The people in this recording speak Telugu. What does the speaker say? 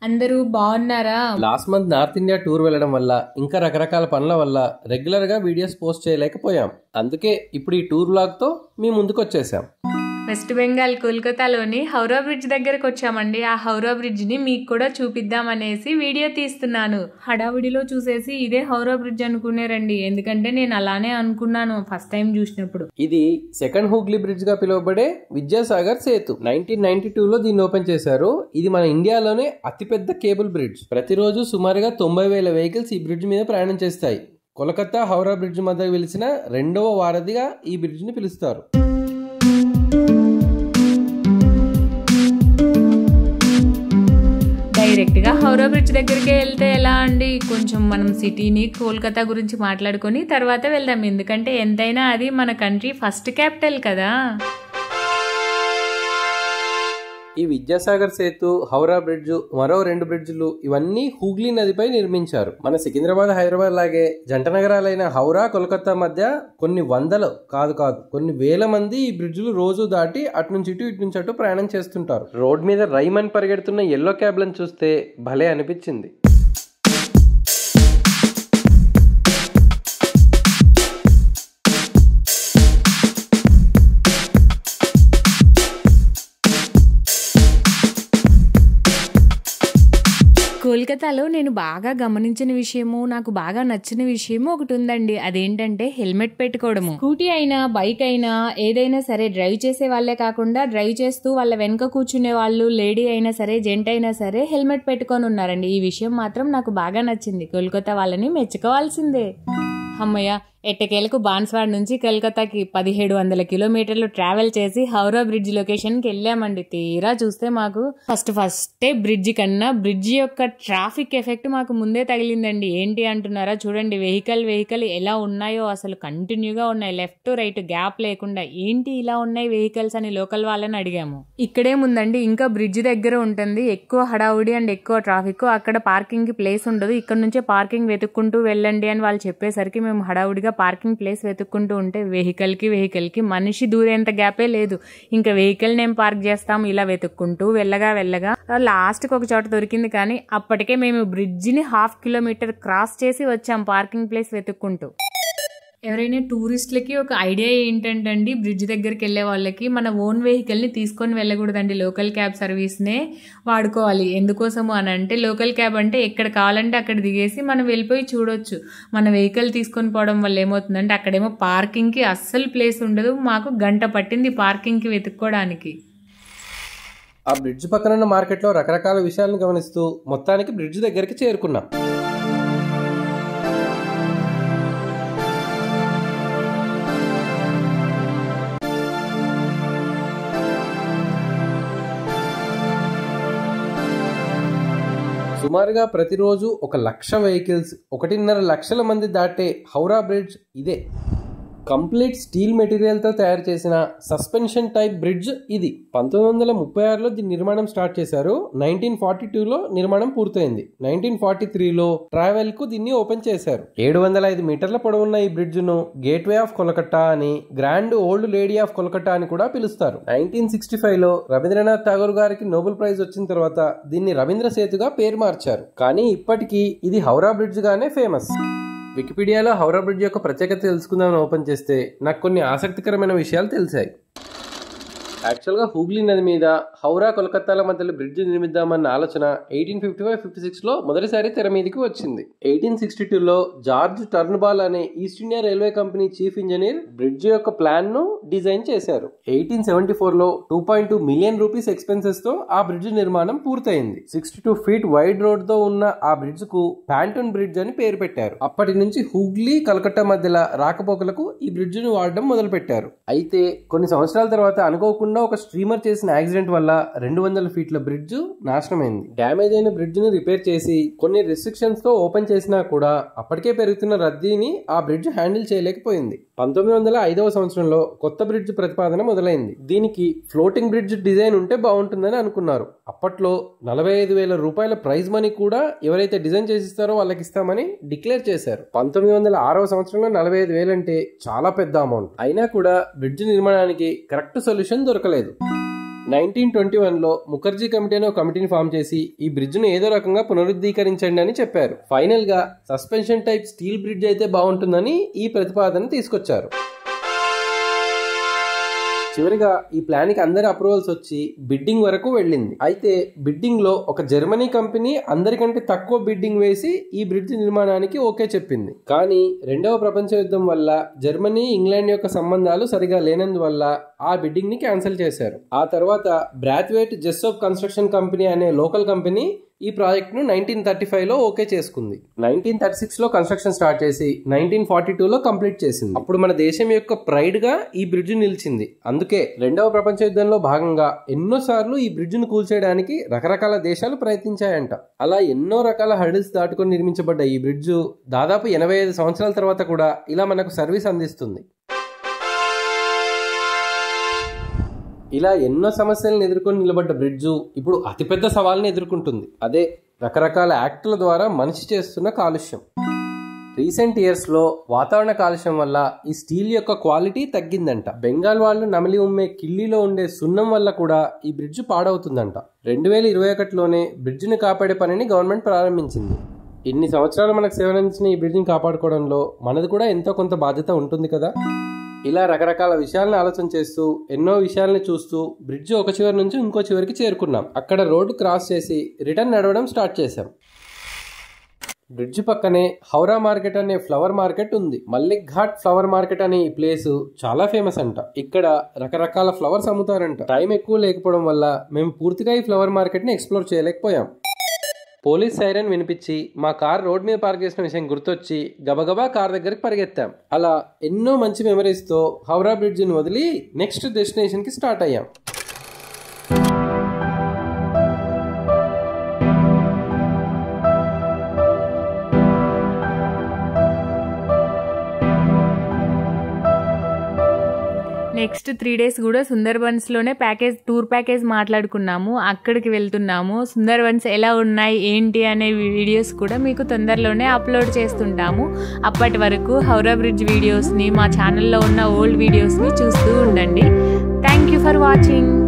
అందరూ బాగున్నారా? Last month north India tour వెళ్ళడం వల్ల ఇంకా రకరకాల పనుల వల్ల రెగ్యులర్ గా వీడియోస్ పోస్ట్ చేయలేకపోయాం. అందుకే ఇప్పుడు ఈ టూర్ వ్లాగ్ తో మీ ముందుకు వచ్చేసాం. వెస్ట్ బెంగాల్ కోల్కతాలోని హౌరా బ్రిడ్జ్ దగ్గరకు వచ్చామండి. ఆ హౌరా బ్రిడ్జ్ ని మీకు కూడా చూపిద్దామనేసి వీడియో తీస్తున్నాను. హడావిడిలో చూసేసి ఇదే హౌరా బ్రిడ్జ్ అనుకునేరండి, ఎందుకంటే నేను అలానే అనుకున్నాను ఫస్ట్ టైం చూసినప్పుడు. ఇది సెకండ్ హూగ్లీ బ్రిడ్జ్ గా పిలువబడే విద్యాసాగర్ సేతు. 1992లో దీన్ని ఓపెన్ చేశారు. ఇది మన ఇండియాలోనే అతిపెద్ద కేబుల్ బ్రిడ్జ్. ప్రతిరోజు సుమారుగా 90,000 వెహికల్స్ ఈ బ్రిడ్జ్ మీద ప్రయాణం చేస్తాయి. కోల్కతా హౌరా బ్రిడ్జ్ మధ్య వెలిసిన రెండవ వారధిగా ఈ బ్రిడ్జ్ ని పిలుస్తారు. డైరెక్ట్ గా హౌరా బ్రిడ్జ్ దగ్గరికి వెళ్తే ఎలా అండి, కొంచెం మనం సిటీని కోల్కతా గురించి మాట్లాడుకొని తర్వాత వెళ్దాం. ఎందుకంటే ఎంతైనా అది మన కంట్రీ ఫస్ట్ క్యాపిటల్ కదా. ఈ విద్యాసాగర్ సేతు, హౌరా బ్రిడ్జ్, మరో 2 బ్రిడ్జ్లు ఇవన్నీ హూగ్లీ నదిపై నిర్మించారు. మన సికింద్రాబాద్, హైదరాబాద్ లాగే జంట నగరాలైన హౌరా, కోల్కతా మధ్య కొన్ని వందలు కొన్ని వేల మంది ఈ బ్రిడ్జ్లు రోజు దాటి అటు నుంచి ఇటు ప్రయాణం చేస్తుంటారు. రోడ్ మీద రైమన్ పరిగెడుతున్న ఎల్లో క్యాబ్లను చూస్తే భలే అనిపించింది. కోల్కతాలో నేను బాగా గమనించిన విషయము, నాకు బాగా నచ్చిన విషయము ఒకటి ఉందండి. అదేంటంటే హెల్మెట్ పెట్టుకోవడము. స్కూటీ అయినా బైక్ అయినా ఏదైనా సరే డ్రైవ్ చేసే వాళ్ళే కాకుండా డ్రైవ్ చేస్తూ వాళ్ళ వెనక కూర్చునే వాళ్ళు, లేడీ అయినా సరే జెంట్ అయినా సరే హెల్మెట్ పెట్టుకొని ఉన్నారండి. ఈ విషయం మాత్రం నాకు బాగా నచ్చింది. కోల్కతా వాళ్ళని మెచ్చుకోవాల్సిందే. అమ్మయ్య, ఎట్టకేలకు బాన్స్వాడ్ నుంచి కోల్కతాకి 1700 కిలోమీటర్లు ట్రావెల్ చేసి హౌరా బ్రిడ్జ్ లొకేషన్కి వెళ్ళామండి. తీరా చూస్తే మాకు ఫస్టే బ్రిడ్జ్ కన్నా బ్రిడ్జ్ యొక్క ట్రాఫిక్ ఎఫెక్ట్ మాకు ముందే తగిలిందండి. ఏంటి అంటున్నారా? చూడండి, వెహికల్ ఎలా ఉన్నాయో అసలు కంటిన్యూగా ఉన్నాయి, లెఫ్ట్ రైట్ గ్యాప్ లేకుండా. ఏంటి ఇలా ఉన్నాయి వెహికల్స్ అని లోకల్ వాళ్ళని అడిగాము. ఇక్కడేముందండి, ఇంకా బ్రిడ్జ్ దగ్గర ఉంటుంది ఎక్కువ హడావుడి అండ్ ఎక్కువ ట్రాఫిక్. అక్కడ పార్కింగ్ కి ప్లేస్ ఉండదు. ఇక్కడ నుంచే పార్కింగ్ వెతుక్కుంటూ వెళ్ళండి అని వాళ్ళు చెప్పేసరికి మేము హడావుడిగా పార్కింగ్ ప్లేస్ వెతుక్కుంటూ ఉంటే వెహికల్ కి మనిషి దూరేంత గ్యాపే లేదు. ఇంకా వెహికల్ నేమ్ పార్క్ చేస్తాం ఇలా వెతుక్కుంటూ వెళ్ళగా లాస్ట్ కి ఒక చోట దొరికింది. కానీ అప్పటికే మేము బ్రిడ్జ్ ని 1/2 కిలోమీటర్ క్రాస్ చేసి వచ్చాం పార్కింగ్ ప్లేస్ వెతుక్కుంటూ. ఎవరైనా టూరిస్టులకి ఒక ఐడియా ఏంటంటే, బ్రిడ్జ్ దగ్గరికి వెళ్ళే వాళ్ళకి మన ఓన్ వెహికల్ని తీసుకొని వెళ్ళకూడదండి, లోకల్ క్యాబ్ సర్వీస్నే వాడుకోవాలి. ఎందుకోసము అని అంటే, లోకల్ క్యాబ్ అంటే ఎక్కడ కావాలంటే అక్కడ దిగేసి మనం వెళ్ళిపోయి చూడొచ్చు. మన వెహికల్ తీసుకొని పోవడం వల్ల ఏమవుతుందంటే అక్కడేమో పార్కింగ్కి అస్సలు ప్లేస్ ఉండదు. మాకు గంట పట్టింది పార్కింగ్కి వెతుక్కోవడానికి. ఆ బ్రిడ్జ్ పక్కన ఉన్న మార్కెట్లో రకరకాల విషయాలను గమనిస్తూ మొత్తానికి బ్రిడ్జ్ దగ్గరికి చేరుకున్నాం. సుమారుగా ప్రతిరోజు 1,00,000 వెహికల్స్, 1.5 లక్షల మంది దాటే హౌరా బ్రిడ్జ్ ఇదే. కంప్లీట్ స్టీల్ మెటీరియల్తో తయారు చేసిన సస్పెన్షన్ టైప్ బ్రిడ్జ్ ఇది. 1936లో దీని నిర్మాణం స్టార్ట్ చేశారు. 1942లో నిర్మాణం పూర్తయింది. 1943లో ట్రావెల్ కు దీన్ని ఓపెన్ చేశారు. 705 మీటర్ల పొడవున్న ఈ బ్రిడ్జ్ ను గేట్వే ఆఫ్ కోల్కతా అని, grand old lady of Kolkata అని కూడా పిలుస్తారు. 1965లో రవీంద్రనాథ్ ఠాగూర్ గారికి నోబెల్ ప్రైజ్ వచ్చిన తర్వాత దీన్ని రవీంద్ర సేతుగా పేరు మార్చారు. కానీ ఇప్పటికీ ఇది హౌరా బ్రిడ్జ్ గానే ఫేమస్. వికీపీడియాలో హౌరా బ్రిడ్జ్ యొక్క ప్రత్యేకత తెలుసుకుందామని ఓపెన్ చేస్తే నాకు కొన్ని ఆసక్తికరమైన విషయాలు తెలిసాయి. యాక్చువల్గా హూగ్లీ నది మీద హౌరా, కోల్కతాల మధ్యలో బ్రిడ్జ్ నిర్మిద్దామన్న ఆలోచన 1855-56లో మొదటిసారి తెర మీదకి వచ్చింది. 1862లో జార్జ్ టర్న్బాల్ అనే east India railway company chief engineer bridge యొక్క ప్లాన్ ను డిజైన్ చేశారు. 1874లో 2.2 మిలియన్ రూపీస్ ఎక్స్పెన్సెస్ తో ఆ బ్రిడ్జ్ నిర్మాణం పూర్తయింది. 62 ఫీట్ వైడ్ రోడ్ తో ఉన్న ఆ బ్రిడ్జ్ కు ప్యాంటూన్ బ్రిడ్జ్ అని పేరు పెట్టారు. అప్పటి నుంచి హూగ్లీ, కలకత్తా మధ్యలో రాకపోకలకు ఈ బ్రిడ్జ్ ను వాడడం మొదలు పెట్టారు. అయితే కొన్ని సంవత్సరాల తర్వాత అనుకోకుండా ఒక స్ట్రీమర్ చేసిన యాక్సిడెంట్ వల్ల 200 ఫీట్ల బ్రిడ్జ్ నాశనమైంది. డ్యామేజ్ అయిన బ్రిడ్జ్ ని రిపేర్ చేసి కొన్ని రిస్ట్రిక్షన్స్ తో ఓపెన్ చేసినా కూడా అప్పటికే పెరుగుతున్న రద్దీని ఆ బ్రిడ్జ్ హ్యాండిల్ చేయలేకపోయింది. 1905వ సంవత్సరంలో కొత్త బ్రిడ్జ్ ప్రతిపాదన మొదలైంది. దీనికి ఫ్లోటింగ్ బ్రిడ్జ్ డిజైన్ ఉంటే బాగుంటుందని అనుకున్నారు. అప్పట్లో 45,000 రూపాయల ప్రైజ్ మనీ కూడా ఎవరైతే డిజైన్ చేసిస్తారో వాళ్ళకి ఇస్తామని డిక్లేర్ చేశారు. 1906వ సంవత్సరంలో 45,000 అంటే చాలా పెద్ద అమౌంట్. అయినా కూడా బ్రిడ్జ్ నిర్మాణానికి కరెక్ట్ సొల్యూషన్ దొరకలేదు. 1921లో ముఖర్జీ కమిటీ అనే ఒక కమిటీని ఫామ్ చేసి ఈ బ్రిడ్జ్ను ఏదో రకంగా పునరుద్ధీకరించండి అని చెప్పారు. ఫైనల్ గా సస్పెన్షన్ టైప్ స్టీల్ బ్రిడ్జ్ అయితే బాగుంటుందని ఈ ప్రతిపాదన తీసుకొచ్చారు. చివరిగా ఈ ప్లాన్ కి అందరి అప్రూవల్స్ వచ్చి బిడ్డింగ్ వరకు వెళ్ళింది. అయితే బిడ్డింగ్ లో ఒక జర్మనీ కంపెనీ అందరికంటే తక్కువ బిడ్డింగ్ వేసి ఈ బ్రిడ్జ్ నిర్మాణానికి ఓకే చెప్పింది. కానీ రెండవ ప్రపంచ యుద్ధం వల్ల జర్మనీ ఇంగ్లాండ్ యొక్క సంబంధాలు సరిగా లేనందువల్ల ఆ బిడ్డింగ్ ని క్యాన్సిల్ చేశారు. ఆ తర్వాత బ్రాత్వేట్ జెస్సోప్ కన్స్ట్రక్షన్ కంపెనీ అనే లోకల్ కంపెనీ ఈ ప్రాజెక్ట్ ను 1935లో ఓకే చేసుకుంది. 1936లో కన్స్ట్రక్షన్ స్టార్ట్ చేసి 1942లో కంప్లీట్ చేసింది. అప్పుడు మన దేశం యొక్క ప్రైడ్ గా ఈ బ్రిడ్జ్ నిలిచింది. అందుకే రెండవ ప్రపంచ యుద్ధంలో భాగంగా ఎన్నోసార్లు ఈ బ్రిడ్జ్ ను కూల్చేయడానికి రకరకాల దేశాలు ప్రయత్నించాయంట. అలా ఎన్నో రకాల హర్డిల్స్ దాటుకొని నిర్మించబడ్డ ఈ బ్రిడ్జ్ దాదాపు 85 సంవత్సరాల తర్వాత కూడా ఇలా మనకు సర్వీస్ అందిస్తుంది. ఇలా ఎన్నో సమస్యలను ఎదుర్కొని నిలబడ్డ బ్రిడ్జు ఇప్పుడు అతిపెద్ద సవాల్ని ఎదుర్కొంటుంది. అదే రకరకాల యాక్టుల ద్వారా మనిషి చేస్తున్న కాలుష్యం. రీసెంట్ ఇయర్స్ లో వాతావరణ కాలుష్యం వల్ల ఈ స్టీల్ యొక్క క్వాలిటీ తగ్గిందంట. బెంగాల్ వాళ్ళు నమిలి ఉమ్మే కిల్లీలో ఉండే సున్నం వల్ల కూడా ఈ బ్రిడ్జ్ పాడవుతుందంట. 2021లోనే బ్రిడ్జిని కాపాడే పనిని గవర్నమెంట్ ప్రారంభించింది. ఇన్ని సంవత్సరాలు మనకు సేవలందించిన ఈ బ్రిడ్జిని కాపాడుకోవడంలో మనది కూడా ఎంతో కొంత బాధ్యత ఉంటుంది కదా. ఇలా రకరకాల విషయాలను ఆలోచన చేస్తూ ఎన్నో విషయాలను చూస్తూ బ్రిడ్జ్ ఒక చివరి నుంచి ఇంకో చివరికి చేరుకున్నాం. అక్కడ రోడ్డు క్రాస్ చేసి రిటర్న్ నడవడం స్టార్ట్ చేశాం. బ్రిడ్జ్ పక్కనే హౌరా మార్కెట్ అనే ఫ్లవర్ మార్కెట్ ఉంది. మల్లిక్ ఘాట్ ఫ్లవర్ మార్కెట్ అనే ఈ ప్లేస్ చాలా ఫేమస్ అంట. ఇక్కడ రకరకాల ఫ్లవర్స్ అమ్ముతారంట. టైం ఎక్కువ లేకపోవడం వల్ల మేము పూర్తిగా ఈ ఫ్లవర్ మార్కెట్ ని ఎక్స్ప్లోర్ చేయలేకపోయాం. పోలీస్ సైరన్ వినిపించి మా కార్ రోడ్ మీద పార్క్ చేసిన విషయం గుర్తొచ్చి గబగబా కార్ దగ్గరికి పరిగెత్తాం. అలా ఎన్నో మంచి మెమరీస్ తో హౌరా బ్రిడ్జిని వదిలి నెక్స్ట్ డెస్టినేషన్ కి స్టార్ట్ అయ్యాం. నెక్స్ట్ 3 days కూడా సుందర్బన్స్ లోనే టూర్ ప్యాకేజ్ మాట్లాడుకున్నాము. అక్కడికి వెళ్తున్నాము. సుందర్బన్స్ ఎలా ఉన్నాయి ఏంటి అనే వీడియోస్ కూడా మీకు తొందరలోనే అప్లోడ్ చేస్తుంటాము. అప్పటి వరకు హౌరా బ్రిడ్జ్ వీడియోస్ని, మా ఛానల్లో ఉన్న ఓల్డ్ వీడియోస్ని చూస్తూ ఉండండి. Thank you for watching.